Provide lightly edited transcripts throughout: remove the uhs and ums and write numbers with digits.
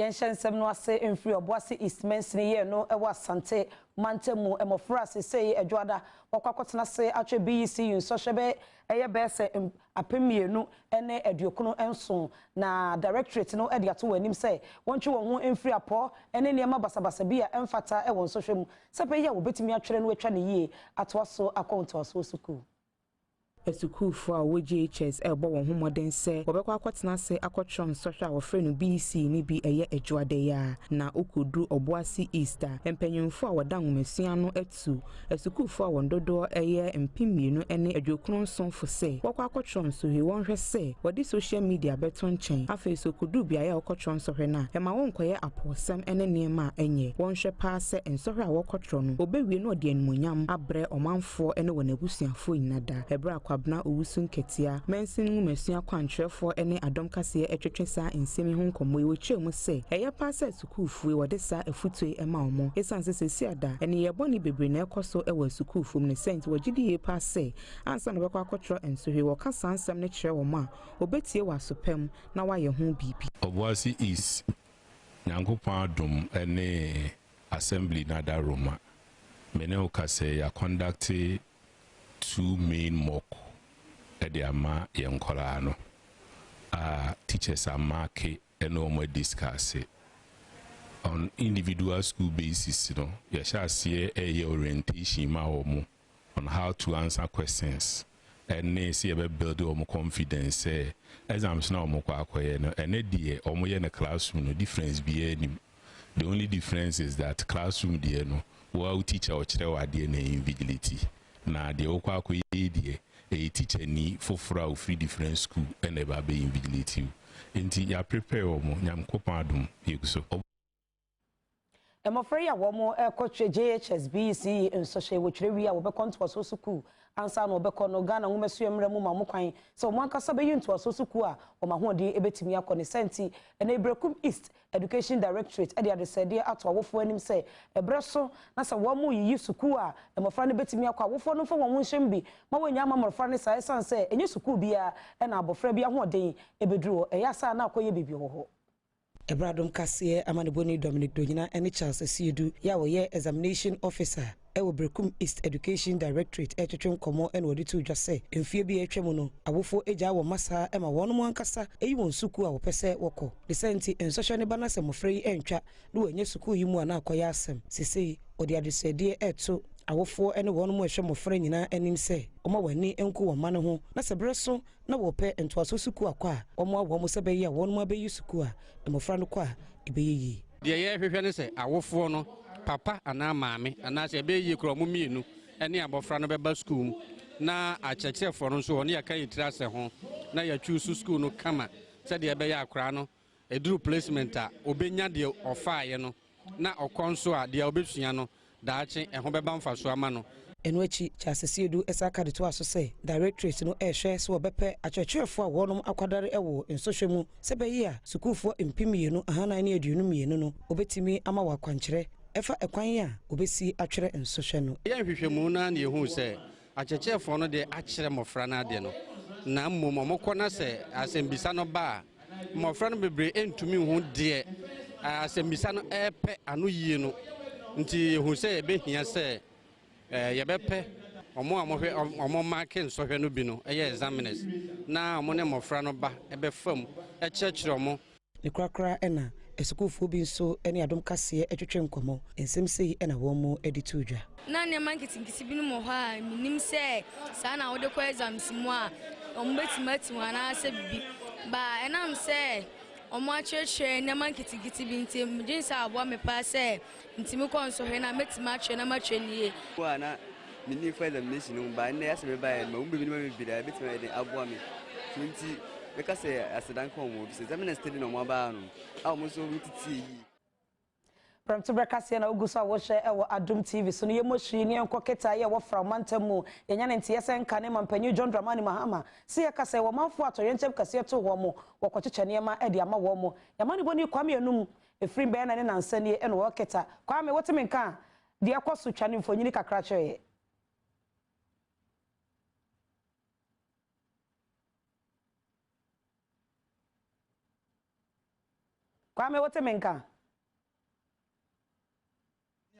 Yenshem no ase emfiri oboase East Mensini ye no ewa Sante Mantemu emofra se edwada wakwakotena se atwe BEC so hwebe eye be se apemienu ene eduokuno enso na directorate no ede ato wanim se wontwe won ho emfiri apo ene niema basabasa bia emfata ewon so hwem se pe ye wo betimi atwere no atwa ne yie ato so account aso suku Esukufo a WGHS ebo won ho moden se obekwa akwatena se akotron sohwa wo frɛ no BC ni bi eye adwade ya na okodu oboase Easter empanyimfo a wodan nwomesua no atu esukufo a wondodo eye mpimienu ene adwokron sonfo se wakwa akotron so he won hwe se wodi social media beto nchen afa sokodu bia ya okotron sohwe na ema wonkoye aposem ene niema enye won hwe pa se ensohwe a wokotron no obewie no de animonyam abre omanfo ene wonabusuafo inada ebra abna owusun ketia mensin nwumesua kwantwerefo ene Adom Kasee etwetwe saa nsemi ho nkomo e wotwemu se eye pase sukufue wode saa efutue ema omo esanse sesi ada ene ye boni bebre na ekoso ewa sukufu ne sent wagidi ye pase ansa na bekwa akotro ensohwe wo kasa ansam ne kire wo ma obetie wasopem na waye ho bibi Oboase is Nyankopon Adom ene assembly na da Roma mene o kase ya conduct 2 main mock ede ama yenkola no teachers are marking and no discuss on individual school basis, you know. You shall see a orientation on how to answer questions and they see about build confidence. Exams now more and in the classroom no difference be any. The only difference is that classroom there no well teacher or child invigility. Na the okwa a teacher ni for free different school and never be invigility. Inti ya prepare omo Nyankopon Adom yekuso. Emofre ya womo ekotwe JHS BEC nsoshe wotwere a wobekonto aso suku ansa na obekọ no Ghana nwumesu emremu ma mokwan so mo ankasa be yinto aso suku a omahode ebetimi akọ senti ene Brekum East Education Directorate ede adesede ato awofo anim se ebreso na se womo yiyi suku a emofra ne betimi akọ awofo no fo won nhwembi ma wonya amamorfa ne sa esanse enye suku bia na abofra bia hoden ebeduro eyasa na akoye bibi ho Adom Kasee amaneboni Dominic Donyina ene Charles Asiedu ya woye examination officer ewo Brekum East Education Directorate etwetwe komo ene wodi tu dwase emfie bi etwemu no awofo eja wo masa ema wono mo ankasa eyi won suku a wo pese woko de senti ensosho ne bana se mofrei entwa na wonye suku yi mu ana akoya asem sesei odi adesede eto awofo ene wono mo ehwe mofra nyina anim se oma wani enku wo mane ho na se breso na wo pe entoaso suku akwa omo awo mo se be ye wono mo abeyi suku a mofra no kwa ebeyi de ye hwehwe ne se awofo no papa ana maame ana se ebeyi kro mo mienu ene abofra no beba school na achechefo no so one yaka yitira se ho na ya choose school no kama se de ebe ya akra no eduru placement a obenya de ofaaye no na okonso a de obesua no daache ehho beba mfaso ama no Enwechi Chasesiedu esaka de to aso se directorate no ehwe so obepe achechefo a wonom akwadare ewo ensohwemu se beyi a sukufo empimienu ahana ne aduonu no obetimi ama wakwankyere efa ekwan ya obesi atwere ensohwe no ye hwehwemu na ne ehu se achechefo no de akyere mofra na ade no na mmom omokọ na se asembisa no ba mofra no bebre entumi hu de asembisa no epe anu yie no nti ehu se ebehia se yebepe omo marking sohwe no bi no eye examiners na omo ne mofra no ba ebefam ekyekire omo ne krakra ena esukufo bi nso ene Adom Kasee etwetwe nkomo ensem sei ena wo mo editu udwa na ne mankitingisi bi no mo ha minim se sa na wo de ko exams mu a omo betimati wana se bibi ba enam se omo achechwe ne mankitingiti bi ntem jinsa abo me pa se ntimi ko nso he na metima achwe na machwe nie wana mini for examination ba ne yase me ba ma umbe bi me bi da betima de abo me nti because say asedan ko mo bi se examiner study no mo ba no a mo so titi yi Premotobre Kasee na oguso a wo hye ewo Adom TV so no ye mohiri ne enkoketa ye wo fra mantamu yenya ne ntie se nka ne mampanyu John Dramani Mahama se ye kase wo manfo atoye nchem kase to wo mo wo kocheche ne ma edi ama wo mo yamani boni kwame enum efiri be na ne nansane ene wo keta kwame wotime nka de akoso twane mfonyini kakra che Kwame wote menka.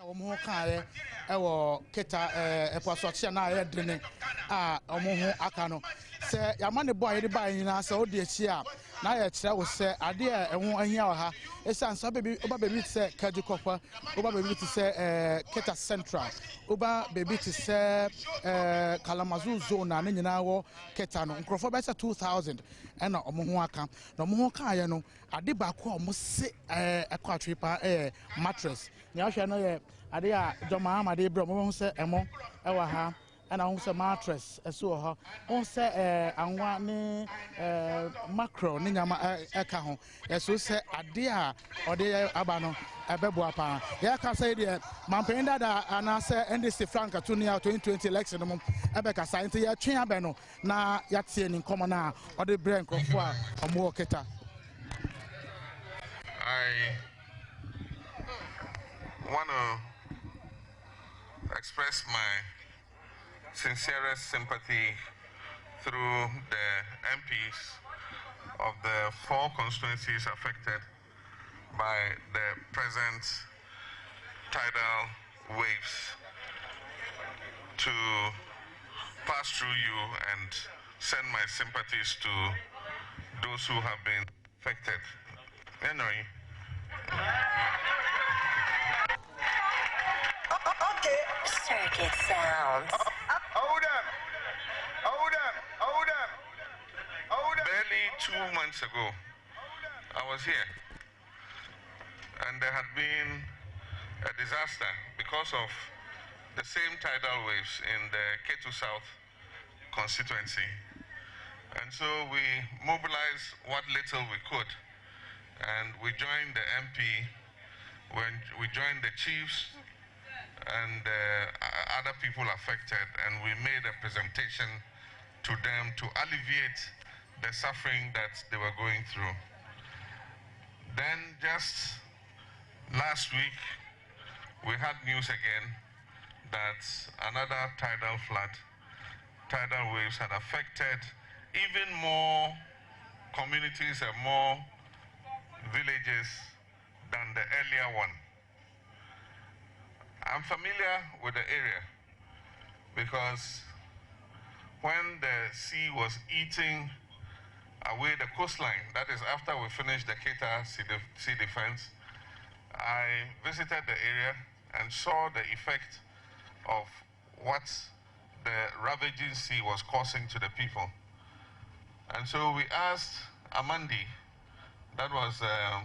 Omo kan ewo keta epoasoche na ayedene a omo ho aka no se yama ne boy de ba nyina se odi achi a na ye kire wo se ade a eho ahia wa ha esan so baby oba baby se kajikofa oba baby ti se keta central oba baby ti se kalamazu zone na nyina wo keta no nkrofo be se 2000 na omo ho aka na omo ho kan ye no ade ba ko omo se ekwatwe pa mattress nya hwe no ye ade a Joma Amade bro mo ho se emo ewa ha ana ho se mattress eso ho ho se anwa ne macro ne nyama eka ho eso se ade a ode aba no ebebo apa ya ka say de mampen dada ana se NDC Frank Atunia 2020 election no ebe ka say nti ya twen abe no na ya tie ni nkomo na ode brain krofo a omo oketa. I want to express my sincerest sympathy through the MPs of the 4 constituencies affected by the present tidal waves to pass through you and send my sympathies to those who have been affected. Anyway. Okay. Circuit sounds. Hold up. Barely 2 months ago, I was here, and there had been a disaster because of the same tidal waves in the Ketu South constituency. And so we mobilized what little we could, and we joined the MP, when we joined the chiefs and other people affected, and we made a presentation to them to alleviate the suffering that they were going through. Then just last week, we had news again that another tidal flood, tidal waves had affected even more communities and more villages than the earlier one. I'm familiar with the area because when the sea was eating away the coastline, that is after we finished the Keita sea defense, I visited the area and saw the effect of what the ravaging sea was causing to the people. And so we asked Amandi, that was a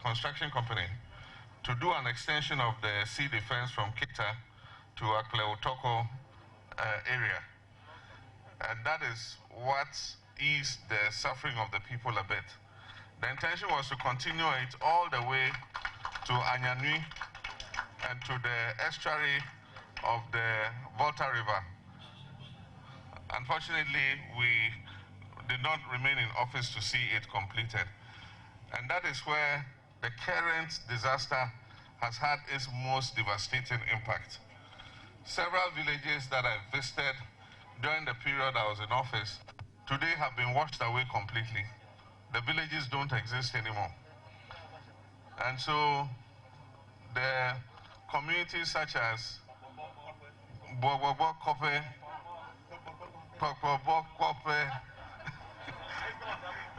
construction company, to do an extension of the sea defense from Keita to Akleotoko area. And that is what eased the suffering of the people a bit. The intention was to continue it all the way to Anyanui and to the estuary of the Volta River. Unfortunately, we did not remain in office to see it completed. And that is where the current disaster has had its most devastating impact. Several villages that I visited during the period I was in office today have been washed away completely. The villages don't exist anymore. And so the communities such as Bobobo Kope, Bobobo Kope,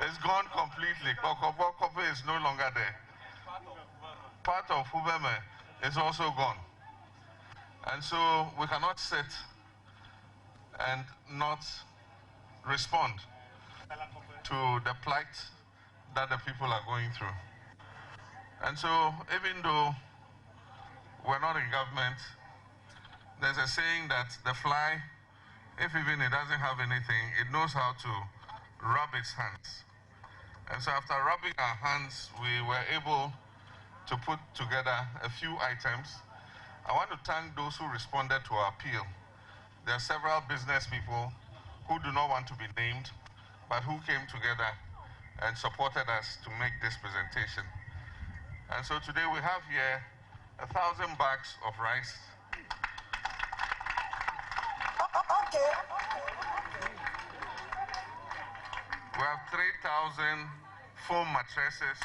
it's gone completely. Bobobo Kope is no longer there. Part of Hubeme is also gone. And so we cannot sit and not respond to the plight that the people are going through. And so even though we're not in government, there's a saying that the fly, if even it doesn't have anything, it knows how to rub its hands. And so after rubbing our hands, we were able to put together a few items. I want to thank those who responded to our appeal. There are several business people who do not want to be named, but who came together and supported us to make this presentation. And so today we have here 1,000 bags of rice. Okay. We have 3,000 foam mattresses.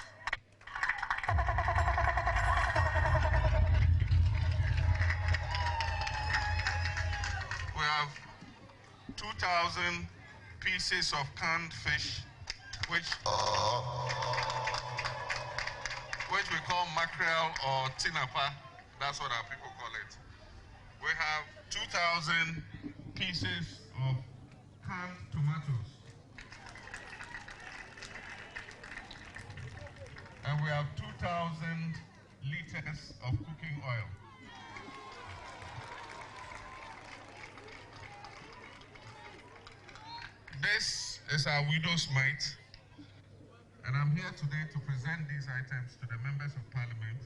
have 2,000 pieces of canned fish, which we call mackerel or tinapa. That's what our people call it. We have 2,000 pieces of canned tomatoes. And we have 2,000 liters of cooking oil. This is our widow's mite, and I'm here today to present these items to the members of parliament,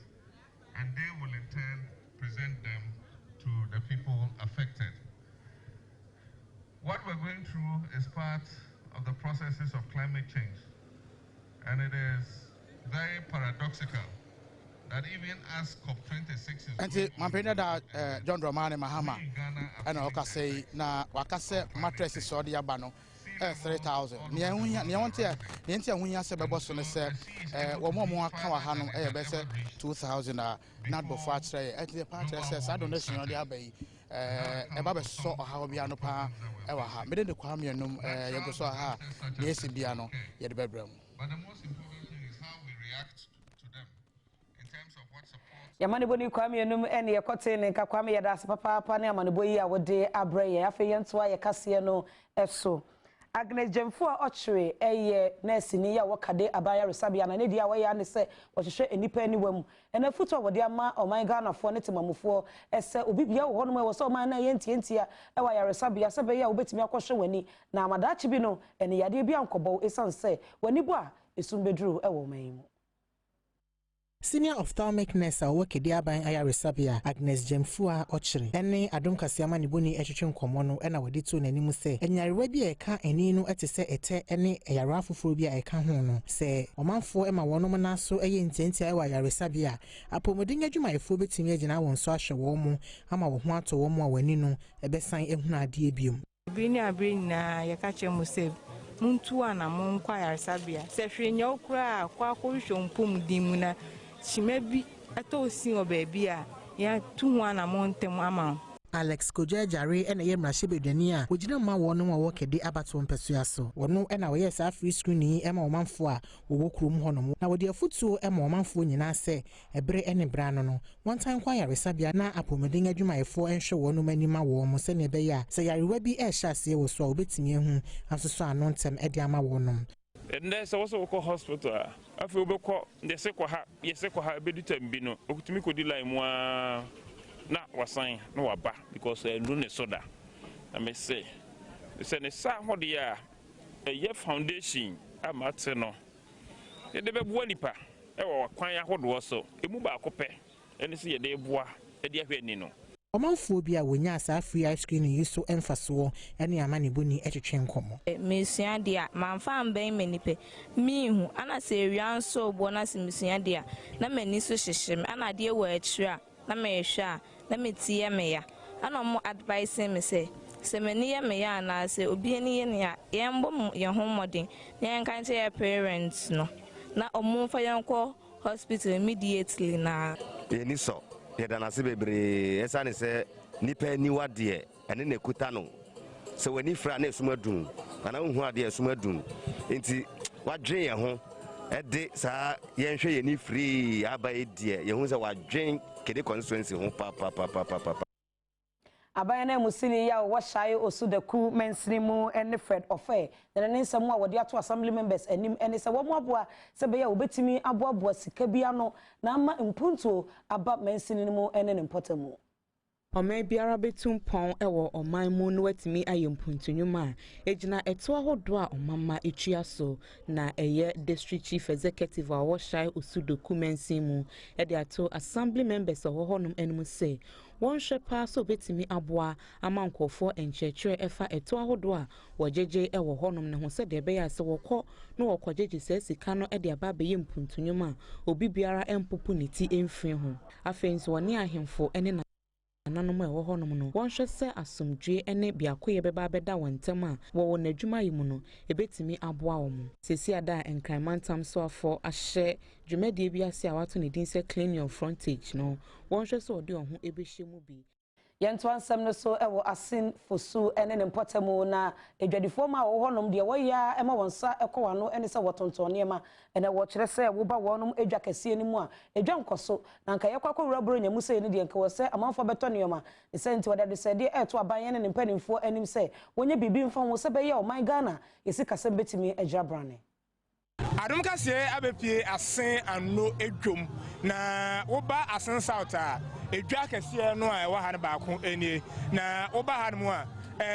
and they will in turn present them to the people affected. What we're going through is part of the processes of climate change, and it is very paradoxical that even as COP26 is Anti Mampena da John Romane Mahama and Okase na wakase mattress so de yaba 3,000. Nia want here, Nientia Hunya Sebebo so say wo mo aka wa ha no e be say 2,000 not before tray. At the part says I don't know the abai e ba be so ha obi ano pa e wa ha. Me de kwa me num ye go so ha na esi bia no ye de bebrem. But the most important thing is how we react to them in terms of what support. Yamane boni kwame enum ene yekote ne nka kwame yeda ase papa ne amane boyi a wode abreye afa yento a yekase no eso Agnes Jemfo a ochre eye nurse ni ya wakade abaya resabia na ne dia we ya ne se wo hwehwe enipa aniwam ena futo wode ama oman Ghana fo ne temamufo ese obibia wo hono wo so oman na yentientia e wa ya resabia se be ya obetimi akohwe wani na amadachi bi no ene yade bia nkobo esanse wani bo a esumbedru e wo man mu. Senior ophthalmic nurse a work di aban ayaresabia Agnes Jemfua ochre ene Adom Kasee amaniboni etwetwe nkomo no ena wadi to nanimu se enyarewa bi eka eni no etese ete ene yara afoforo bi eka ho no se omanfo ema wonom na so eye ntentia ewa ayaresabia apomodin adwumayefo betimi agina won so ahwe wo mu ama wo ho ato wo mu a wani no ebesan ehunu ade ebiom bini abri na yakache museb muntu ana mo nkwa ayaresabia se hwenya okura kwa akwohwo mpom dimuna Chimebi ato si obebi a ya tuwa na montem ama Alex Kojajare ena ye mrashibedani a wogina ma wono wa wokede abato mpeso aso wono ena wo yes free screen ema omanfo a wo krom hono na wode afutuo ema omanfo nyina se ebre ene brano no one time kwa yaresabia na apomeden adwumayefo enhwe wono manima wo mo se ne be ya se yarewa bi e hyase wo so a obetimi ehu asoso ano ntem ede ama wono and there's also a hospital. I feel the Sequoia Bedutam Bino, Okutimico de Lime, not was sign, no abba, because a lune soda. I may say, the Senate what they are a year foundation, a mateno. And the Wanipa, or Quanya Hod was so, a muba cope, and see a day bois, a dear Nino. Omanfo bia wonya asa free ice cream yuso emfaso ene amane boni etwetwe nkomo mesua dia manfa mben menipe mihu ana se wianso bo na se mesua dia na mani so hyehyem ana de wo akira na mehwe a na metie me ya ana mo advice me se mani ye me ya na se obi eni ye ne ya yembo ye ho modern na yankan che your parents no na omo fa yanko hospital immediately na eni so yeda na se bebre esane se nipa niwa de ene ne kuta no se wani fra na esumadun ana hu ade esumadun enti wadwen ye ho ede sa yenhwe ye ni free abaye de ye hu se wadwen kede constituency ho pa Abayana musini ya washaye osudaku mensrimu ene Fred Ofe na ne nsɛm a wɔde ato assembly members anim ene sɛ wɔn aboa sɛ bɛyɛ obetimi aboaboa sika bia no na ama mpuntuo aba mensrimu ene ne mpɔtamu Ome biara betum pon ewo oman mu no watimi ayempuntunwuma ejina eto ahodo a omama etua so na eye district chief executive a wo shai osudoku mensimu e de ato assembly members ohohonum enum se won hwepa so betimi aboa amankofo enchechre efa eto ahodo a wojeje ewo honum ne ho se de be ya se wokọ no wokojeje se sika no e de aba be yempuntunwuma obi biara empopu ne ti emfiri ho afenso woni ahemfo ene nanom ewo honom no wonhwe se asomdwe ene biakoye beba beda wontem a wo n'adwuma yi mu no ebetimi aboa wo mu sesi ada enkranmantam so afọ ahye dwumadie bi ase a wato ne din se clean your frontage no wonhwe se ode ho ebehye mu bi Yento ansem no so ewo asin fosu ene ne mpotemu na edwadifo ma wo honom de woya ema wonsa ekowano ene se wotontone ma ene wo kire se wo ba wonom edwa kase ni mu a edwa nkoso na nka yekwakọ wuraburo nyamu se ne de nka wo se amanfo beto ne ma ne se nti wada de se de eto aban ne mpanimfo anim se wonye bibi mfa wo se be ye o man Ghana yesi kasem betimi egira brane Adom Kasee abepie asen ano edwom na woba asen south a edwa kase no a ewa ha ne ba ko enie na woba ha no a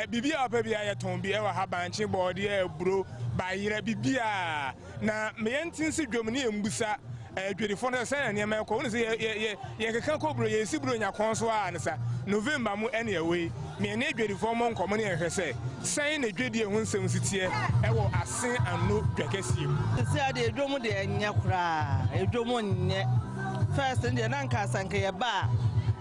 bibia opa bia ye ton bi ewa ha banche body eburo bayira bibia na meyentin si dwom ne embusa dwedifo no se na niam ekọ woni se ye keka ko bro ye si bro nya konso a ne sa November mu ene ewe me ne dwedifo mo nkomo ne ehwese sen na dwedie hu nsem sitie ewo asen ano dwakasi se ade edwom de enya kura edwom nye first ndi na nka sanke ye ba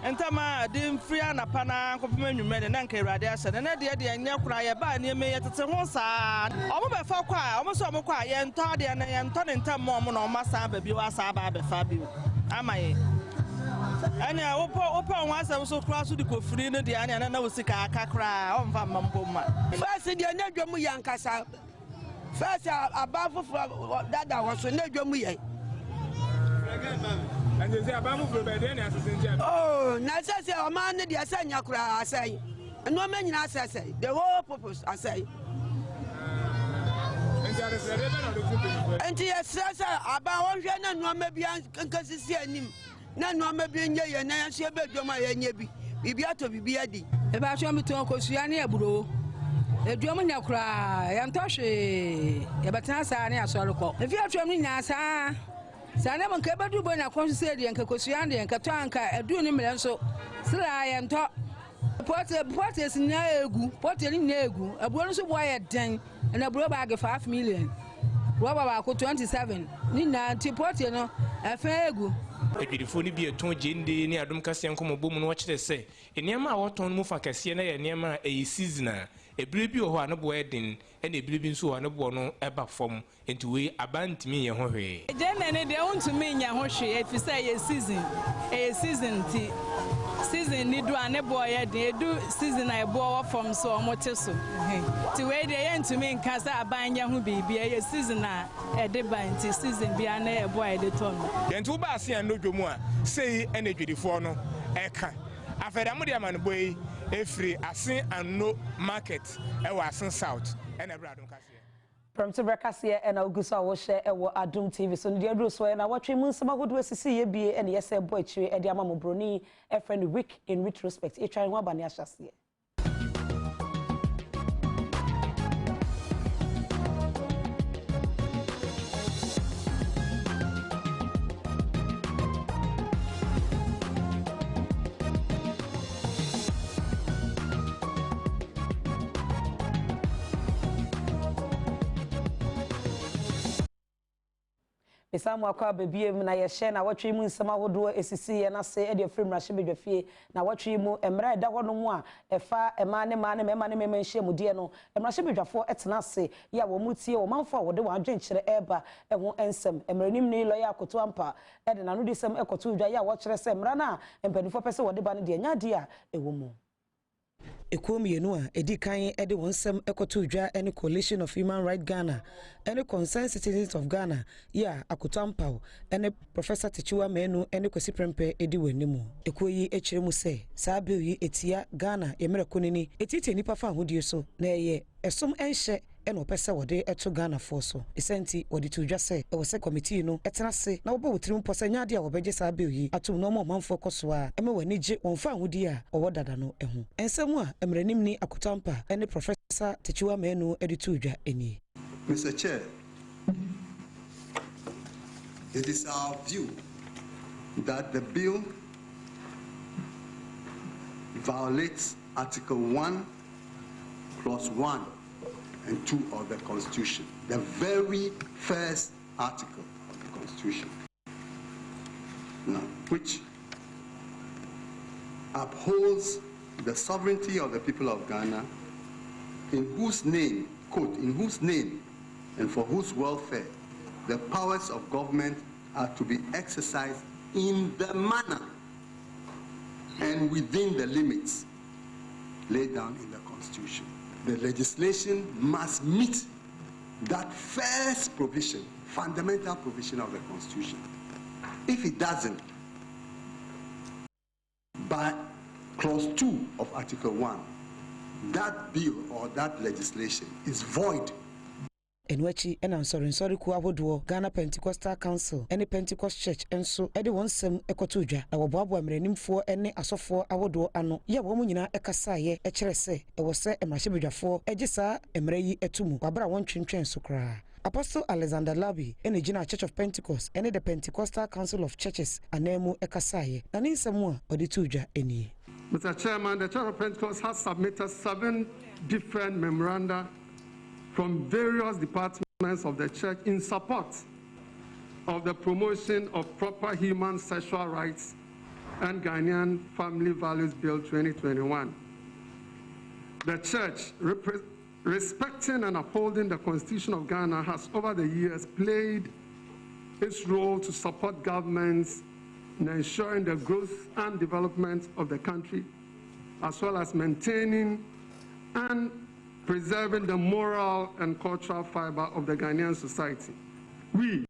entama de mfria na pana kopema nwumre na nka Awurade ahye na de enya kura ye ba ne me ye tete ho saa omo be fa kwa omo so omo kwa ye nto de na ye nto ne ntam mo na omo saa ba bi wa saa ba be fa bi amaye ani opo nwasam so kura so de kofiri ne de ani na wo sika aka kura o mfa mambo ma first de na dwom yankasa first abafu dada wo so na dwom ye and you say abamu for be dey na asese oh na asese o man ne de asanya kura asai no ma nyina asese the whole purpose asai enti asese aba won hwe na no ma bia nkasisi anim na no ma bia nye ye na so be dwoma ye nye bi bibia to bibia di e ba so mi ton kosua ne aburo edwom nya kura ya ntɔhwe ye betena saa ne asɔre kɔ efi atwom ni nya saa sana man ka badu bo na konso se de nka kosua de nka to anka adu ni mele nso sira ye nto pote sinya egu pote ni na egu aburo nso bo ye den na aburo ba ge 5 million roba ba ko 27 ni na ti pote no afa egu edwidifo ni bi eton jende ni Adom Kasee nkomo bom no kire se eniema a woton mu fa kase na ye eniema e season ebire bi ho ano bo edin ena ebire bi nso ho ano bo no eba fom enti we abantimi ye ho hwe je ne de untumi nya ho hwe efisa ye season ti season ni do ane bo ye de edu season na ebo wo fom so omote so ti we de ye ntumi nkasa abanya ho bibi ye season na ede ban ti season bi ane ebo ye de ton enti wo ba ase an dodwomu a sei ena edwidifo no eka afeda mo de amane boy efri asen ano market ewa asen south ena bra Adom Kasee Premotobre Kasee ena oguso wo hye ewo Adom TV so ndi aduro so na watwe mu nsema hodo asisi ye bie ena yese bo akire e de amamo broni e friend week in retrospect e twan ho abane ahyase Esamu akwa bebiem na ye hye na watwe mu nsema hodo esisi ye na se e de free mrahye bedwafie na watwe mu emra eda hono mu a efa ema ne menhye mu de no mrahye bedwafo etena se ya wo mutie wo manfo a wode wadwenkyere eba eho ensem emranim ni lawyer akoto ampa e de nanu disem ekoto udwa ya wo kyere se emra na empanifo pese wode ba ne de nya de a ewo mu Ekomienu a edi kan ede wonsem ekoto udwa ene Coalition of Human Rights Ghana ene Concerned Citizens of Ghana ya akotampa ene Professor Tichiwa Menu ene Kwesi Prempe edi wanimu ekoyi ekire mu se saa bill yi etia Ghana yemere konini etiti nipa fa ahodie so na eye esom enhye eno pese wode eto Ghana for so esenti wode to udwa se e wose committee no etena se na obo wotiri mpo se nyaade a wobeje saa bill yi atom no mo manfo koso a eme wani je wonfa ahodie a owo dada no eho ensemu a emranim ni akotampa ene Professor Tichiwa Menu edi to udwa eni Mr. Chair, it is our view that the bill violates Article 1, Clause 1 and 2 of the Constitution, the very first article of the Constitution, now, which upholds the sovereignty of the people of Ghana, in whose name, quote, in whose name and for whose welfare the powers of government are to be exercised in the manner and within the limits laid down in the Constitution. The legislation must meet that first provision, fundamental provision of the Constitution. If it doesn't, by clause 2 of Article 1, that bill or that legislation is void. Enwechi and sorry ku abodo Ghana Pentecostal Council any Pentecost Church enso ede wonsem ekotoja na woboabo mrenimfo ene asofo abodo ano ye wo munyina ekasaye ekere se ewo se emrahebedwafo egisa emreyi etumu wabra won twentwen so kra. Apostle Alexander Labi ene gina Church of Pentecost ene the Pentecostal Council of Churches anemu ekasaye na ninsemu a ode tuja eni. Mr. Chairman, the Church of Pentecost has submitted 7 different memoranda from various departments of the church in support of the promotion of proper human sexual rights and Ghanaian Family Values Bill 2021. The church, respecting and upholding the Constitution of Ghana, has over the years played its role to support governments in ensuring the growth and development of the country, as well as maintaining and preserving the moral and cultural fiber of the Ghanaian society. We,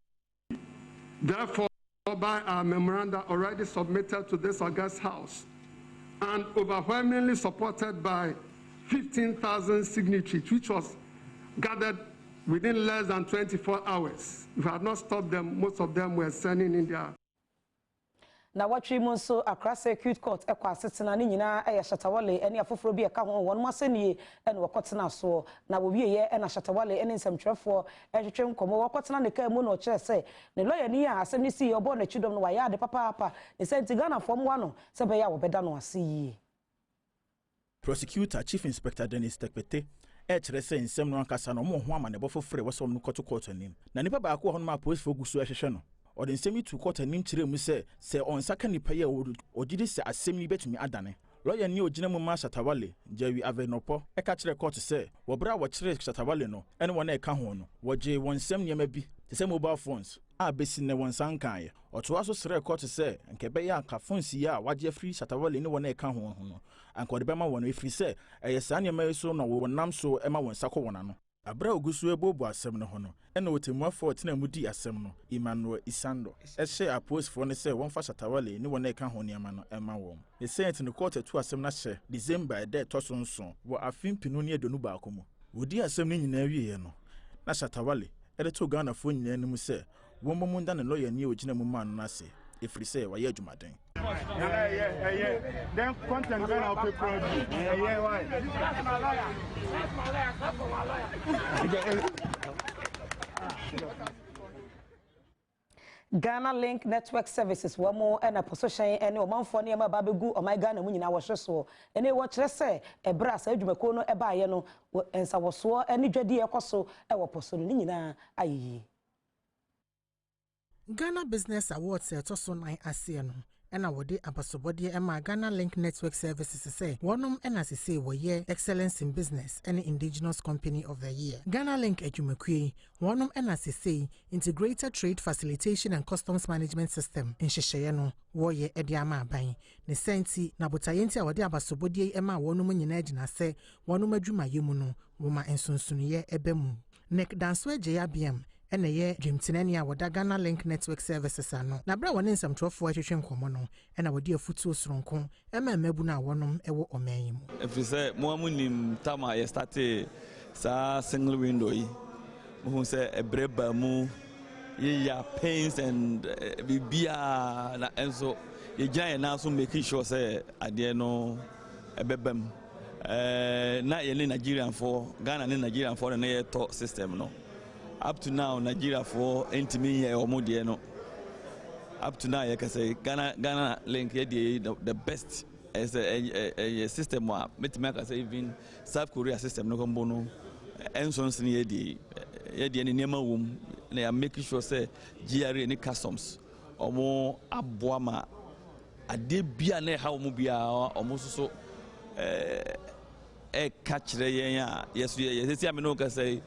therefore, by our memoranda already submitted to this august House and overwhelmingly supported by 15,000 signatories, which was gathered within less than 24 hours. If I had not stopped them, most of them were sending in their na watri monso across acute court ekwa asetena ni nyina eye Shatawale ene afoforo bi eka ho won masenie ene wokotena so na wo wieye ene Shatawale ene nsamtwefo ehwetwe nkomo wokotena ne ka mu no kire se ne lawyer ni a asem ni si obo na chidom no waya de papa ne senti Ghana fom wa no se be ya wo beda no ase yi. Prosecutor Chief Inspector Dennis Tekpete kire se nsem no ankasa no mo ho ama ne bofofre wo som no koto court anim na nipa ba ko ho no ma police fo gusu ehwehwe no or the semi to court and nimchire mu se on second paye odidi se asemi betumi adane lawyer ni ogina mu ma Shatawale Jerry Avenopo eka kire court se wo bra wo kire Shatawale no ene wona eka ho no wo je won nsem niam bi te se mobile phones a besi ne won sankan ye oto aso sere court se nke be ya aka phones ya waje free Shatawale ni wona eka ho no anko de be ma wona free se eye sa niam so no wo nam so e ma won sako wona no abra ogusu ebobo asem no ho no ena otemmuafo tena mudi asem no Emmanuel Isando ehye aposefo ne se wonfa Shatawale ni wona eka ho niama no ema wom the senate no court tu asem na hye December de tosonso wo afimpinu ne edonu ba akomo wodi asem ni nyina wiye no na Shatawale ede to Ghana fo nyina nimu se wo momunda ne lawyer ni ogina mu man na se efri se wa ye adwumaden then content when I'll pay produce. Why? Ghana Link Network Services wamo ena position ene omanfo ne ma babegu o my Ghana mu nyina wo hweso ene wo kire se ebra sa adwumako no eba ye no ensa woso ene dwadi ekoso e wo poso no nyina ayi. Ghana Business Awards etoso 9 ase no ena wode abasobode ema Ghana Link Network Services say wonum ena sese wo ye Excellence in Business and Indigenous Company of the Year. Ghana Link adwumakui wonum ena sese Integrated Trade Facilitation and Customs Management System in Shesheye no wo ye ede ama aban ne senti na botayenti a wode abasobode ema wonum nyina agina se wonum adwumaye mu no woma ensonsunuye ebemu nek danswe jeya biem ene ye dwemtenani a woda Ghana Link Network Services ano na bra woni nsamtrofo ahwehwe nkomo no ena wodi afutu soronko ema mebu na wonom ewo omanyi mu if say mo amunim tama ye start sa single window yi mo say ebreba mu ye ya pains and bibia na enso ye gyan na so making sure say ade no ebebam na ye ni Nigerian for Ghana ni Nigerian for na ye to system no. Up to now, Nigeria for intimate or no. Up to now, I can say Ghana Link the best as a system. Make say even South Korea system no combono. And so the Nema womb. They are making sure say GRA any customs or more abuama. A de biane how mubia almost so a catch the yes, yes, I mean, say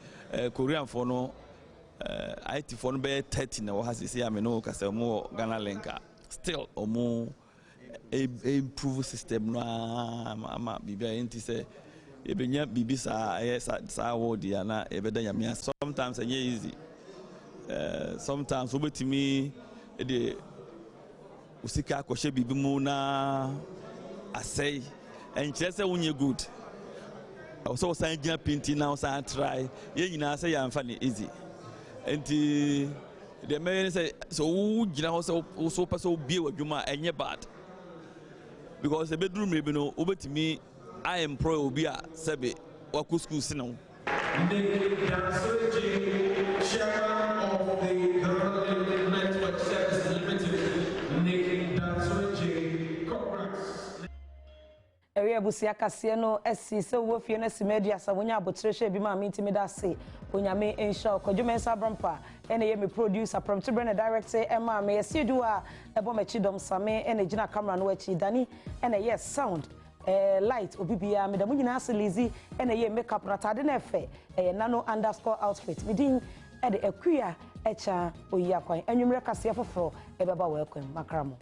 Korean for no. IT for be 30 na has say I mean no kasa mo Ghana Link still omo improve system no ama bibia enti say ebenya bibi sa word ya na ebeda nyame sometimes it's easy sometimes obetimi de usika akoshe bibi mu na asay enkyere say wonye good so san gina pinti na san try ye nyina say ya mfa ne easy enti the man say so who gina so person bie wadwuma enye bad because the bedroom maybe no obetimi I employ obi a sebe waku school sino Area Busia Kasee no esi se wo fie no si media sa wonya abotreshe bi ma mintimi da se onyame ensure kodwumen sabrampa ene ye me producer Premotobre na director Emma me yesi du a ebo mechi dom same ene gina camera no achi dani ene yes sound light obibia me da munyina se lazy ene ye makeup ratade na efe nano_outfit midin e de akua echa oyi akwan enwumre Kasee foforo ebeba welcome makramo